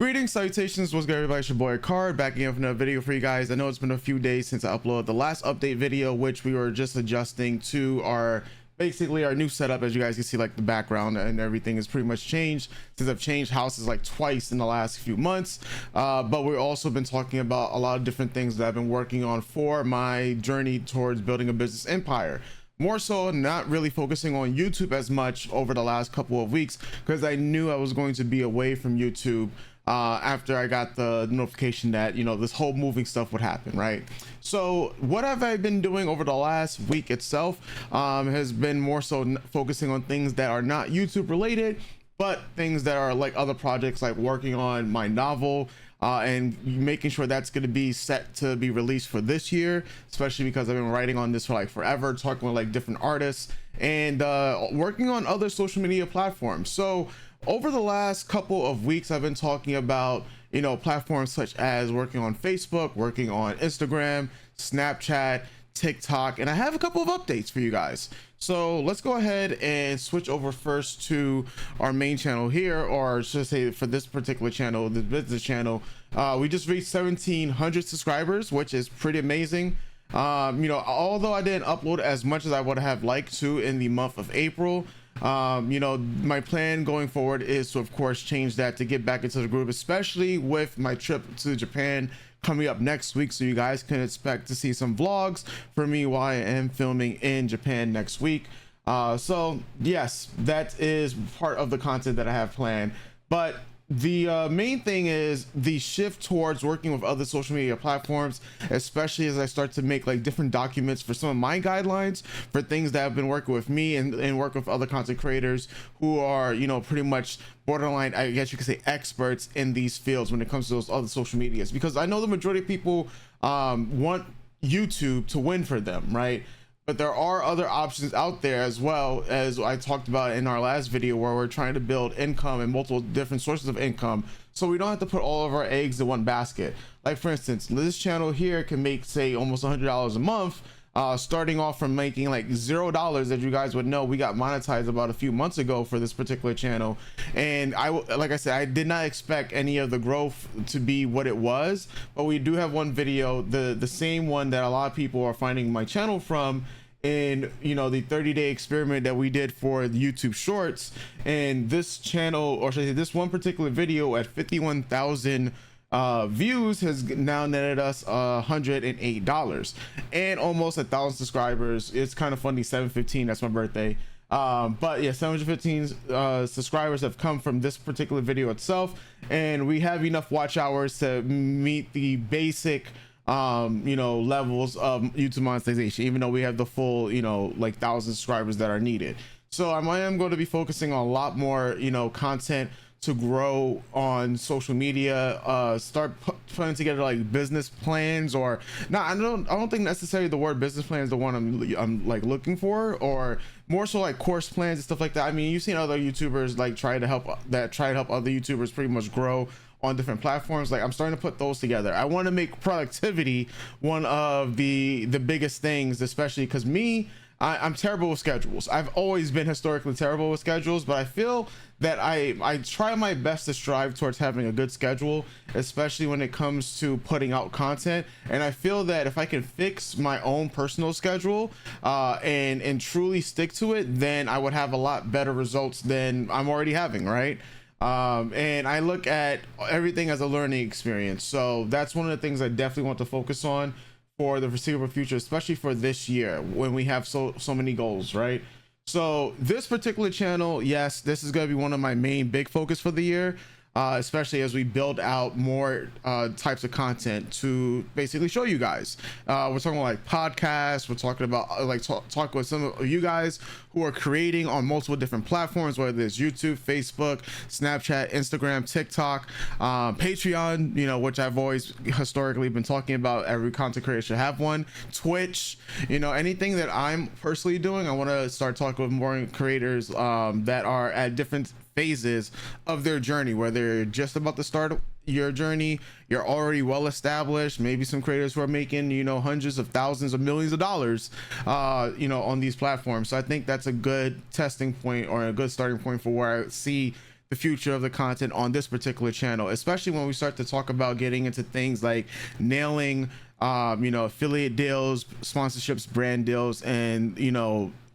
Greetings, salutations, what's good everybody? It's your boy Card back again with another video for you guys. I know it's been a few days since I uploaded the last update video, which we were just adjusting to our basically our new setup. As you guys can see, like the background and everything has pretty much changed since I've changed houses like twice in the last few months. But we've also been talking about a lot of different things that I've been working on for my journey towards building a business empire. More so not really focusing on YouTube as much over the last couple of weeks because I knew I was going to be away from YouTube after I got the notification that, you know, this whole moving stuff would happen, right? So what have I been doing over the last week itself has been more so focusing on things that are not YouTube related, but things that are like other projects, like working on my novel and making sure that's going to be set to be released for this year, especially because I've been writing on this for like forever, talking with like different artists and working on other social media platforms. So over the last couple of weeks, I've been talking about, you know, platforms such as working on Facebook, working on Instagram, Snapchat, TikTok, and I have a couple of updates for you guys. So let's go ahead and switch over first to our main channel here, or should say for this particular channel, the business channel. We just reached 1,700 subscribers, which is pretty amazing. You know, although I didn't upload as much as I would have liked to in the month of April, you know, my plan going forward is to of course change that to get back into the group, especially with my trip to Japan coming up next week. So you guys can expect to see some vlogs for me while I am filming in Japan next week. So yes, that is part of the content that I have planned, but the main thing is the shift towards working with other social media platforms, especially as I start to make like different documents for some of my guidelines for things that have been working with me and work with other content creators who are, you know, pretty much borderline, I guess you could say, experts in these fields when it comes to those other social medias, because I know the majority of people want YouTube to win for them, right? But there are other options out there, as well as I talked about in our last video, where we're trying to build income and multiple different sources of income, so we don't have to put all of our eggs in one basket. Like for instance, this channel here can make, say, almost $100 a month, starting off from making like $0. As you guys would know, we got monetized about a few months ago for this particular channel, and like I said, I did not expect any of the growth to be what it was, but we do have one video, the same one that a lot of people are finding my channel from, in, you know, the 30-day experiment that we did for the YouTube Shorts. And this channel, or should I say this one particular video, at 51,000 views has now netted us $108 and almost 1,000 subscribers. It's kind of funny, 715, that's my birthday. But yeah, 715 subscribers have come from this particular video itself, and we have enough watch hours to meet the basic you know, levels of YouTube monetization, even though we have the full, you know, like 1,000 subscribers that are needed. So I am going to be focusing on a lot more, you know, content to grow on social media, start putting together like business plans, or not. I don't think necessarily the word business plan is the one I'm like looking for, or more so like course plans and stuff like that. I mean, you've seen other YouTubers like try to help other YouTubers pretty much grow on different platforms. Like, I'm starting to put those together. I want to make productivity one of the biggest things, especially because I'm terrible with schedules. I've always been historically terrible with schedules, but I feel that I try my best to strive towards having a good schedule, especially when it comes to putting out content. And I feel that if I can fix my own personal schedule and truly stick to it, then I would have a lot better results than I'm already having, right? And I look at everything as a learning experience. So that's one of the things I definitely want to focus on for the foreseeable future, especially for this year when we have so many goals, right? So this particular channel, yes, this is going to be one of my main big focus for the year, especially as we build out more types of content to basically show you guys. We're talking about like podcasts, we're talking about like talk with some of you guys who are creating on multiple different platforms, whether it's YouTube, Facebook, Snapchat, Instagram, TikTok, Patreon, you know, which I've always historically been talking about. Every content creator should have one. Twitch, you know, anything that I'm personally doing, I want to start talking with more creators that are at different phases of their journey, whether you're just about to start your journey, you're already well established, maybe some creators who are making, you know, hundreds of thousands of millions of dollars, you know, on these platforms. So I think that's a good testing point, or a good starting point for where I see the future of the content on this particular channel, especially when we start to talk about getting into things like nailing affiliate deals, sponsorships, brand deals, and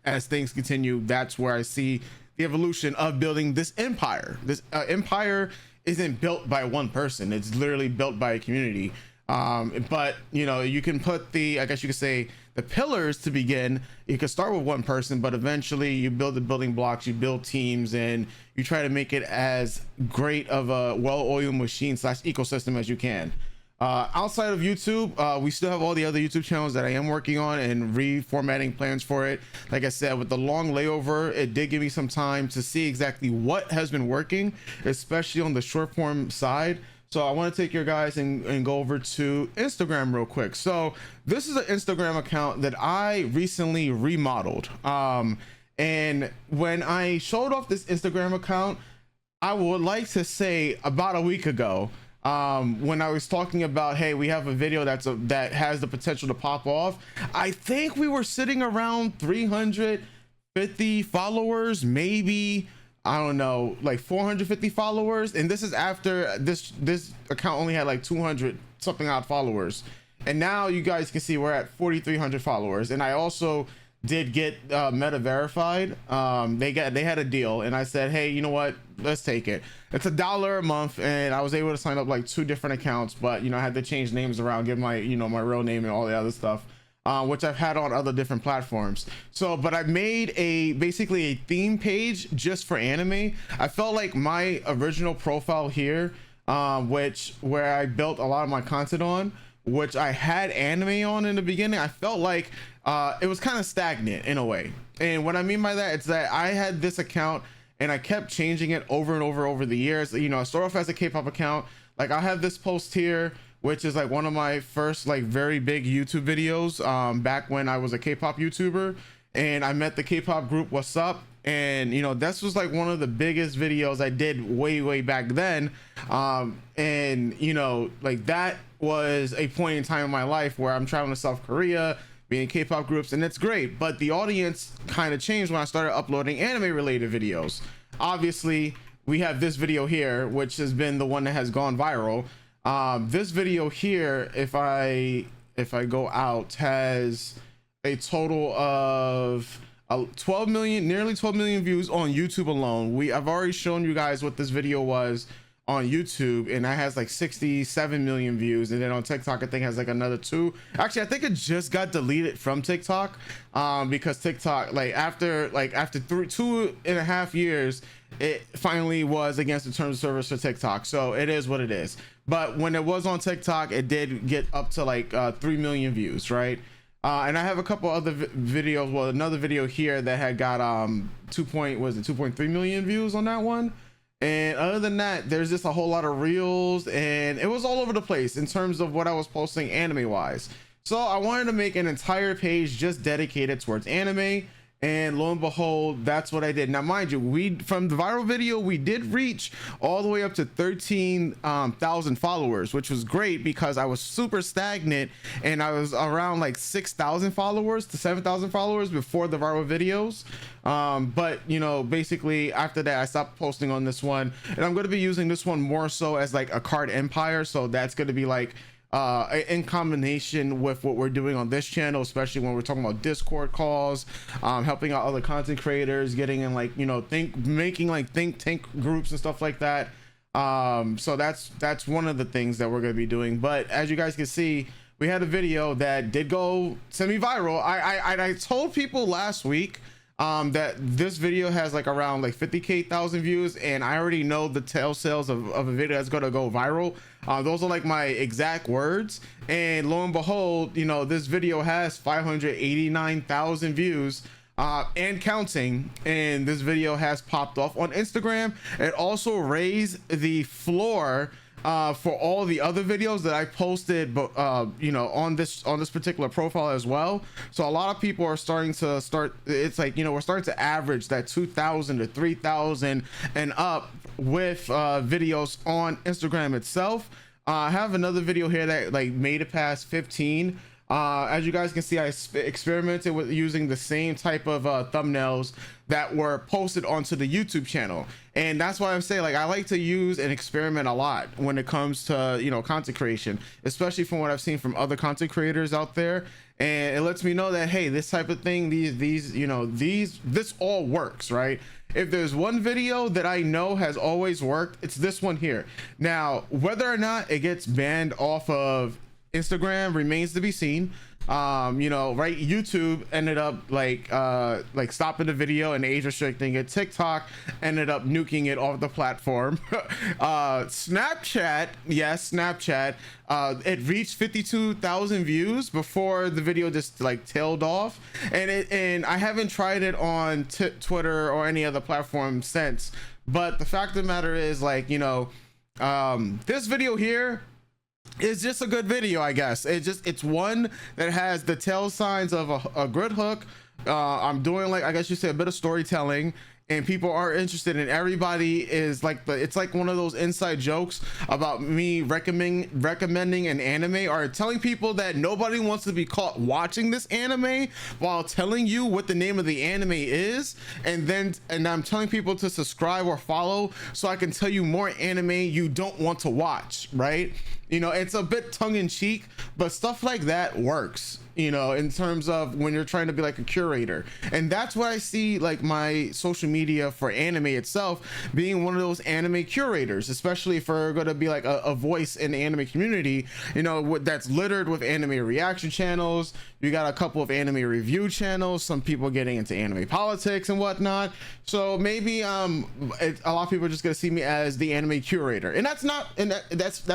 as things continue, that's where I see the evolution of building this empire. This empire isn't built by one person, it's literally built by a community. But you can put I guess you could say, the pillars to begin. You could start with one person, but eventually you build the building blocks, you build teams, and you try to make it as great of a well-oiled machine / ecosystem as you can. Outside of YouTube, we still have all the other YouTube channels that I am working on and reformatting plans for it. Like I said, with the long layover, it did give me some time to see exactly what has been working, especially on the short form side. So I want to take your guys and go over to Instagram real quick. So this is an Instagram account that I recently remodeled. And when I showed off this Instagram account, I would like to say about a week ago, when I was talking about, hey, we have a video that has the potential to pop off. I think we were sitting around 350 followers, maybe, I don't know, like 450 followers. And this is after this account only had like 200 something odd followers. And now you guys can see we're at 4,300 followers. And I also did get Meta verified. They had a deal, and I said, hey, you know what, let's take it. It's $1 a month, and I was able to sign up like 2 different accounts, but I had to change names around, give my my real name and all the other stuff, which I've had on other different platforms. So but I made basically a theme page just for anime. I felt like my original profile here, where I built a lot of my content on, which I had anime on in the beginning, I felt like it was kind of stagnant in a way. And what I mean by that, it's that I had this account and I kept changing it over and over the years. I started off as a K-pop account. Like I have this post here, which is like one of my first like very big YouTube videos, back when I was a K-pop YouTuber, and I met the K-pop group What's Up. And this was like one of the biggest videos I did way back then. And like that was a point in time in my life where I'm traveling to South Korea, being in K-pop groups, and it's great. But the audience kind of changed when I started uploading anime related videos. Obviously we have this video here, which has been the one that has gone viral. This video here, if I go out, has a total of 12 million, nearly 12 million views on YouTube alone. I've already shown you guys what this video was on YouTube, and that has like 67 million views. And then on TikTok, I think has like another 2. Actually, I think it just got deleted from TikTok, because TikTok, after 2.5 years, it finally was against the terms of service for TikTok. So it is what it is. But when it was on TikTok, it did get up to like 3 million views, right? And I have a couple other videos. Well, another video here that had got 2.3 million views on that one. And other than that, there's just a whole lot of reels, and it was all over the place in terms of what I was posting anime wise. So I wanted to make an entire page just dedicated towards anime, and lo and behold, that's what I did. Now mind you, from the viral video, we did reach all the way up to 13,000 followers, which was great because I was super stagnant, and I was around like 6,000 followers to 7,000 followers before the viral videos. But basically after that, I stopped posting on this one, and I'm going to be using this one more so as like a card empire. So that's going to be like in combination with what we're doing on this channel, especially when we're talking about Discord calls, helping out other content creators, getting in like making like think tank groups and stuff like that. So that's one of the things that we're going to be doing. But as you guys can see, we had a video that did go semi-viral. I told people last week that this video has like around like 50,000 views, and I already know the tail sales of a video that's gonna go viral. Those are like my exact words, and lo and behold, this video has 589,000 views and counting, and this video has popped off on Instagram. It also raised the floor for all the other videos that I posted, but on this particular profile as well. So a lot of people are starting to it's like we're starting to average that 2,000 to 3,000 and up with videos on Instagram itself. I have another video here that like made it past 15. As you guys can see, I experimented with using the same type of thumbnails that were posted onto the YouTube channel, and that's why I'm saying, like, I like to use and experiment a lot when it comes to, you know, content creation, especially from what I've seen from other content creators out there. And it lets me know that, hey, this type of thing, this all works, right? If there's one video that I know has always worked, it's this one here. Now, whether or not it gets banned off of Instagram remains to be seen. You know, right, YouTube ended up like stopping the video and age restricting it. TikTok ended up nuking it off the platform. Snapchat, yes, Snapchat, it reached 52,000 views before the video just like tailed off, and I haven't tried it on Twitter or any other platform since. But the fact of the matter is, like, you know, this video here is just a good video, I guess. It's one that has the tail signs of a good hook. I'm doing, like, I guess you say, a bit of storytelling, and people are interested, and everybody is like, it's like one of those inside jokes about me recommending an anime, or telling people that nobody wants to be caught watching this anime while telling you what the name of the anime is, and I'm telling people to subscribe or follow so I can tell you more anime you don't want to watch, right? You know, it's a bit tongue-in-cheek, but stuff like that works, you know, in terms of when you're trying to be like a curator. And that's why I see, like, my social media for anime itself being one of those anime curators, especially if we're going to be like a voice in the anime community, you know, that's littered with anime reaction channels. You got a couple of anime review channels, some people getting into anime politics and whatnot. So maybe a lot of people are just gonna see me as the anime curator, and that's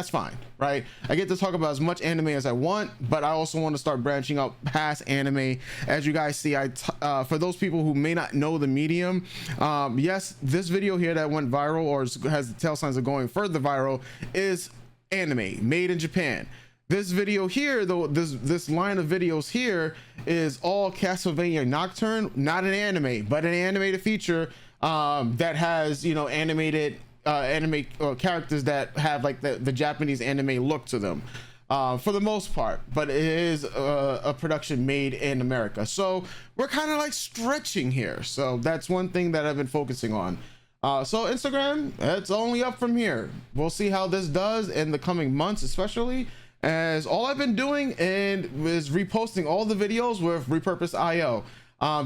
fine, right? I get to talk about as much anime as I want, but I also want to start branching out past anime. As you guys see, for those people who may not know the medium, yes, this video here that went viral, or has the tail signs of going further viral, is anime made in Japan. This video here, though, this line of videos here is all Castlevania Nocturne, not an anime, but an animated feature that has, you know, animated anime characters that have like the Japanese anime look to them, for the most part. But it is a production made in America, so we're kind of like stretching here. So that's one thing that I've been focusing on. So Instagram, it's only up from here. We'll see how this does in the coming months, especially as all I've been doing is reposting all the videos with repurposed IO.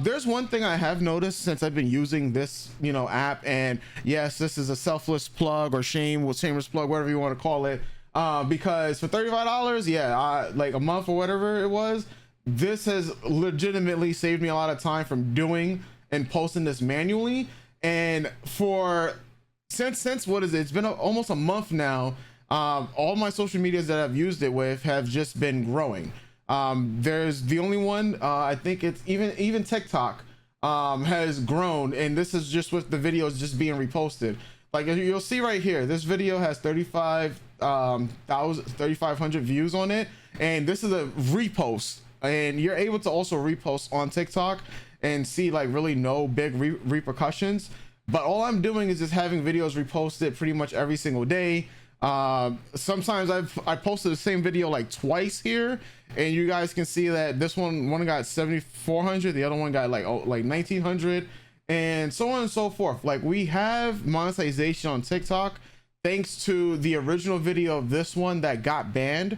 There's one thing I have noticed since I've been using this, you know, app, and yes, this is a selfless plug or shameless plug, whatever you want to call it, because for $35, yeah, like a month or whatever it was, this has legitimately saved me a lot of time from doing and posting this manually. And since what is it? It's been almost a month now. All my social medias that I've used it with have just been growing. There's the only one, I think it's even TikTok has grown, and this is just with the videos just being reposted. Like you'll see right here, this video has 3,500 views on it, and this is a repost, and you're able to also repost on TikTok and see like really no big repercussions. But all I'm doing is just having videos reposted pretty much every single day. Sometimes I posted the same video like twice here, and you guys can see that this one got 7,400, the other one got like 1,900, and so on and so forth. Like, we have monetization on TikTok thanks to the original video of this one that got banned,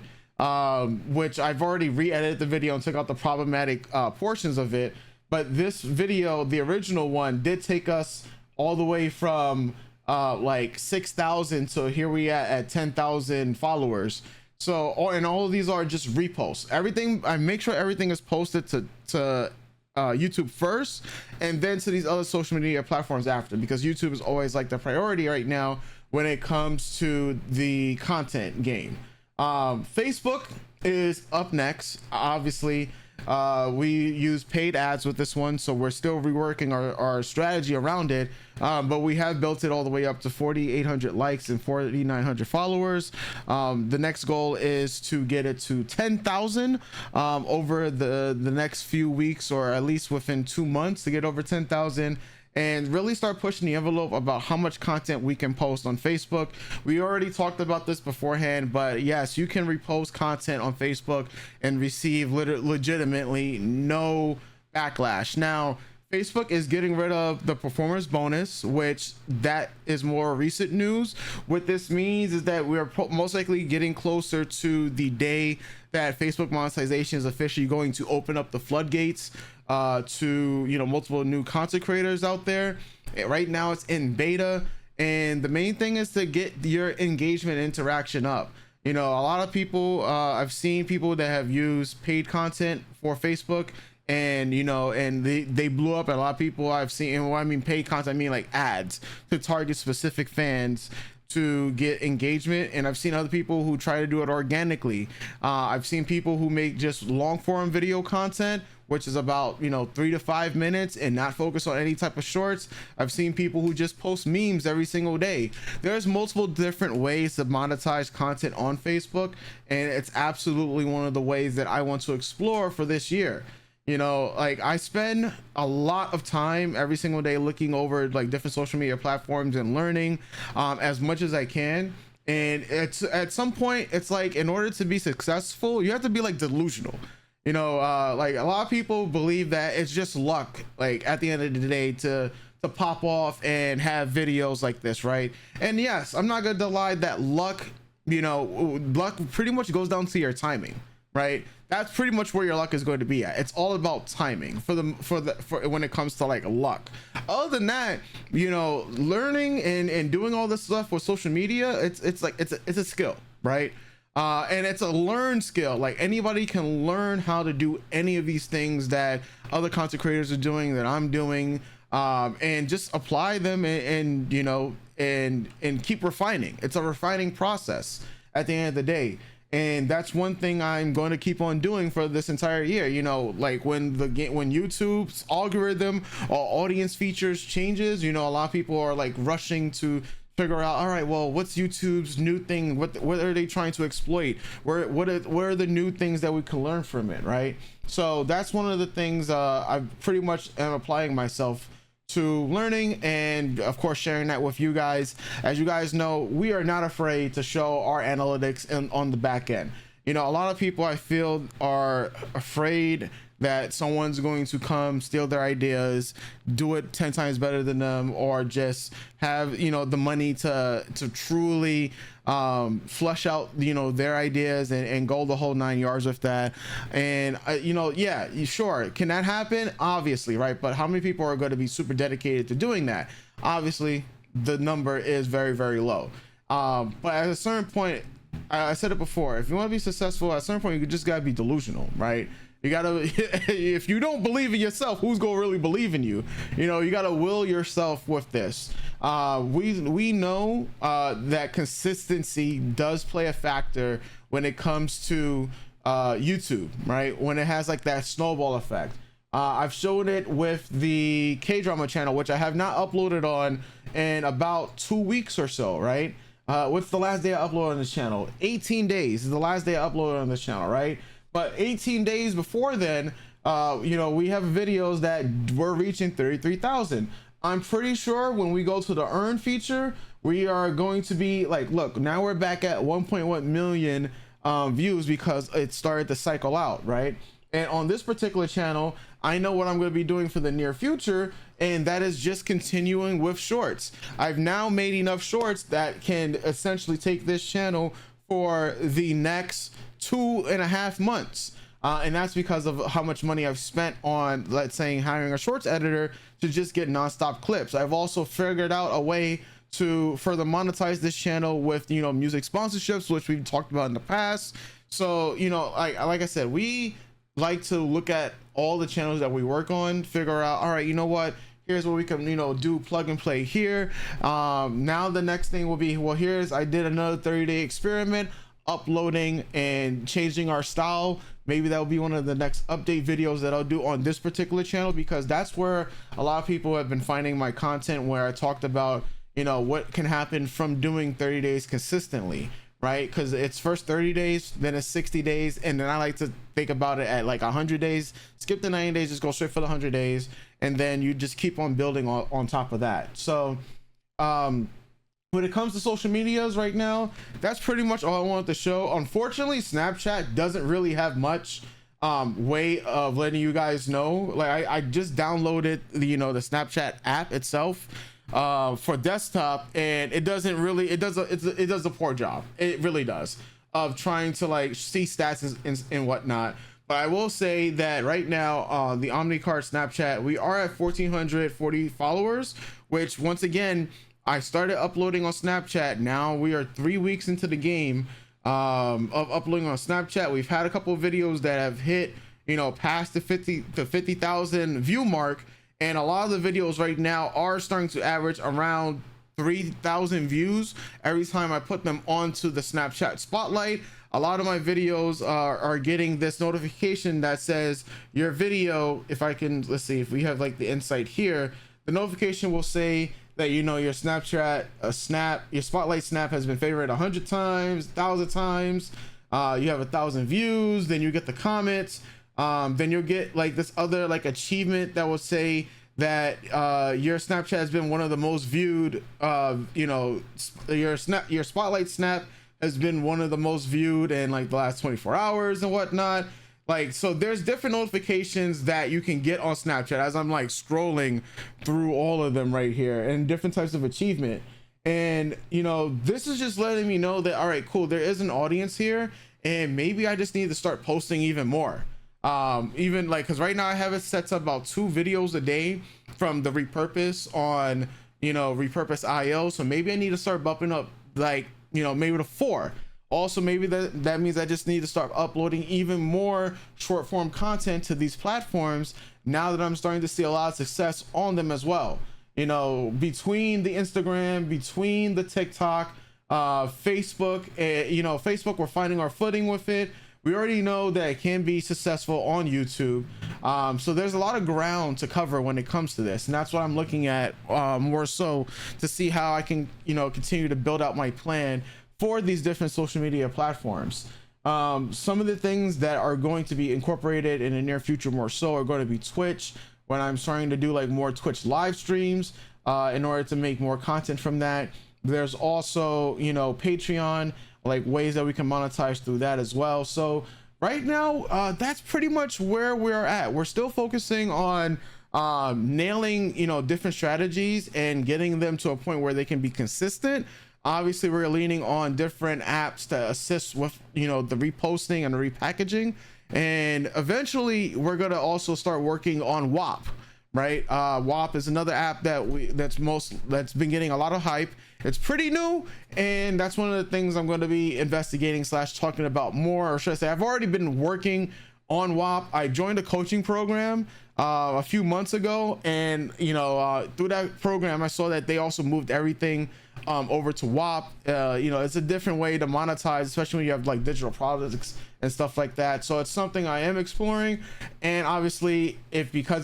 which I've already re-edited the video and took out the problematic portions of it. But this video, the original one, did take us all the way from like 6,000 to here we at 10,000 followers. So all of these are just reposts. Everything, I make sure everything is posted to YouTube first, and then to these other social media platforms after, because YouTube is always like the priority right now when it comes to the content game. Facebook is up next, obviously. We use paid ads with this one, so we're still reworking our strategy around it, but we have built it all the way up to 4,800 likes and 4,900 followers. The next goal is to get it to 10,000 over the next few weeks, or at least within 2 months to get over 10,000. and really start pushing the envelope about how much content we can post on Facebook. We already talked about this beforehand, but yes, you can repost content on Facebook and receive legitimately no backlash. Now, Facebook is getting rid of the performance bonus, which that is more recent news. What this means is that we are most likely getting closer to the day that Facebook monetization is officially going to open up the floodgates to, you know, multiple new content creators out there. Right now it's in beta, and the main thing is to get your engagement interaction up. You know, a lot of people, I've seen people that have used paid content for Facebook, and you know, and they blew up. A lot of people I've seen, and when I mean paid content, I mean like ads to target specific fans to get engagement. And I've seen other people who try to do it organically. I've seen people who make just long form video content, which is about, you know, 3 to 5 minutes and not focus on any type of shorts. I've seen people who just post memes every single day. There's multiple different ways to monetize content on Facebook, and it's absolutely one of the ways that I want to explore for this year. You know, like I spend a lot of time every single day looking over like different social media platforms and learning as much as I can. And it's at some point, it's like, in order to be successful, you have to be like delusional. You know, like a lot of people believe that it's just luck, like at the end of the day, to pop off and have videos like this, right? And yes, I'm not gonna lie that luck, you know, luck pretty much goes down to your timing, right? That's pretty much where your luck is going to be at. It's all about timing for when it comes to like luck. Other than that, you know, learning and doing all this stuff with social media, it's a skill, right? And it's a learned skill. Like anybody can learn how to do any of these things that other content creators are doing, that I'm doing, and just apply them and you know, and keep refining. It's a refining process at the end of the day. And that's one thing I'm going to keep on doing for this entire year. You know, like when YouTube's algorithm or audience features changes, you know, a lot of people are like rushing to figure out, all right, well, what's YouTube's new thing? What are they trying to exploit? What are the new things that we can learn from it, right? So that's one of the things I pretty much am applying myself to learning, and of course sharing that with you guys. As you guys know, we are not afraid to show our analytics on the back end. You know, a lot of people I feel are afraid that someone's going to come steal their ideas, do it 10 times better than them, or just have, you know, the money to truly flush out, you know, their ideas and go the whole 9 yards with that. And you know, yeah, sure, can that happen? Obviously, right? But how many people are going to be super dedicated to doing that? Obviously the number is very, very low. But at a certain point, I said it before, if you want to be successful, at a certain point you just gotta be delusional, right? You gotta, if you don't believe in yourself, who's gonna really believe in you? You know, you gotta will yourself with this. We know that consistency does play a factor when it comes to YouTube, right? When it has like that snowball effect. I've shown it with the Kdrama channel, which I have not uploaded on in about 2 weeks or so, right? What's the last day I uploaded on this channel? 18 days is the last day I uploaded on this channel, right? But 18 days before then, you know, we have videos that were reaching 33,000. I'm pretty sure when we go to the earn feature, we are going to be like, look, now we're back at 1.1 million views because it started to cycle out, right? And on this particular channel, I know what I'm going to be doing for the near future, and that is just continuing with shorts. I've now made enough shorts that can essentially take this channel for the next 2.5 months. And that's because of how much money I've spent on, let's say, hiring a shorts editor to just get nonstop clips. I've also figured out a way to further monetize this channel with, you know, music sponsorships, which we've talked about in the past. So, you know, like I said, we like to look at all the channels that we work on, figure out, all right, you know what, here's what we can, you know, do plug and play here. Now the next thing will be, well, I did another 30-day experiment, uploading and changing our style. Maybe that will be one of the next update videos that I'll do on this particular channel, because that's where a lot of people have been finding my content, where I talked about, you know, what can happen from doing 30 days consistently, right? Because it's first 30 days, then it's 60 days, and then I like to think about it at like 100 days, skip the 90 days, just go straight for the 100 days. and then you just keep on building on top of that. So when it comes to social medias right now, that's pretty much all I wanted to show. Unfortunately, Snapchat doesn't really have much way of letting you guys know. Like I just downloaded the the Snapchat app itself for desktop, and it does a poor job. It really does, of trying to like see stats and whatnot. But I will say that right now on the Omnicard Snapchat, we are at 1,440 followers, which once again, I started uploading on Snapchat. Now we are 3 weeks into the game of uploading on Snapchat. We've had a couple of videos that have hit, past the 50,000 view mark. And a lot of the videos right now are starting to average around 3,000 views every time I put them onto the Snapchat spotlight. A lot of my videos are getting this notification that says your video, if I can, let's see if we have like the insight here, the notification will say that your Snapchat your spotlight snap has been favored 100 times, 1,000 times, you have 1,000 views, then you get the comments, then you'll get like this other like achievement that will say that your Snapchat has been one of the most viewed, your spotlight snap has been one of the most viewed in like the last 24 hours and whatnot. Like, so there's different notifications that you can get on Snapchat as I'm like scrolling through all of them right here, and different types of achievement. And this is just letting me know that, all right, cool, there is an audience here, and maybe I just need to start posting even more. Even like, because right now I have it set to about 2 videos a day from the repurpose on repurpose IO. So maybe I need to start bumping up, like maybe to 4. Also, maybe that means I just need to start uploading even more short form content to these platforms now that I'm starting to see a lot of success on them as well. Between the Instagram, between the TikTok, Facebook, Facebook, we're finding our footing with it. We already know that it can be successful on YouTube. So there's a lot of ground to cover when it comes to this. And that's what I'm looking at more so, to see how I can, continue to build out my plan for these different social media platforms. Some of the things that are going to be incorporated in the near future more so are going to be Twitch, when I'm starting to do like more Twitch live streams in order to make more content from that. There's also, Patreon, like ways that we can monetize through that as well. So right now, that's pretty much where we're at. We're still focusing on nailing, different strategies and getting them to a point where they can be consistent. Obviously, we're leaning on different apps to assist with, the reposting and the repackaging. And eventually, we're going to also start working on WAP, right? WAP is another app that's been getting a lot of hype. It's pretty new, and that's one of the things I'm going to be investigating / talking about more, or should I say, I've already been working on WAP. I joined a coaching program a few months ago, and through that program, I saw that they also moved everything over to WAP. It's a different way to monetize, especially when you have like digital products and stuff like that. So it's something I am exploring, and obviously, because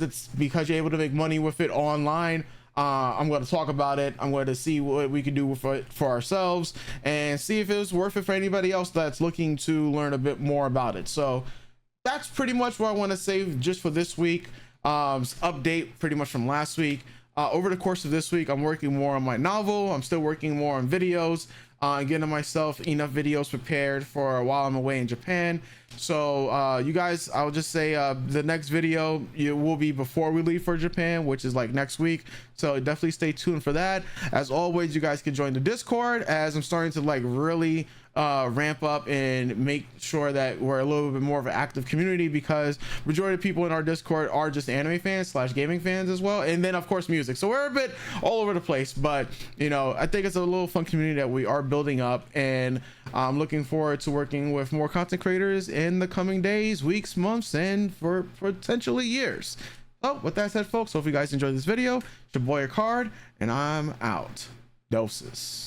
you're able to make money with it online, I'm going to talk about it. I'm going to see what we can do for ourselves, and see if it was worth it for anybody else that's looking to learn a bit more about it. So that's pretty much what I want to say just for this week. Update pretty much from last week. Over the course of this week, I'm working more on my novel. I'm still working more on videos, getting myself enough videos prepared for while I'm away in Japan. So you guys, I'll just say the next video will be before we leave for Japan, which is like next week. So definitely stay tuned for that. As always, you guys can join the Discord, as I'm starting to like really ramp up and make sure that we're a little bit more of an active community, because majority of people in our Discord are just anime fans / gaming fans as well, and then of course music. So we're a bit all over the place, but I think it's a little fun community that we are building up, and I'm looking forward to working with more content creators in the coming days, weeks, months, and for potentially years. So with that said, folks, hope you guys enjoyed this video. It's your boy Card, and I'm out. Doses.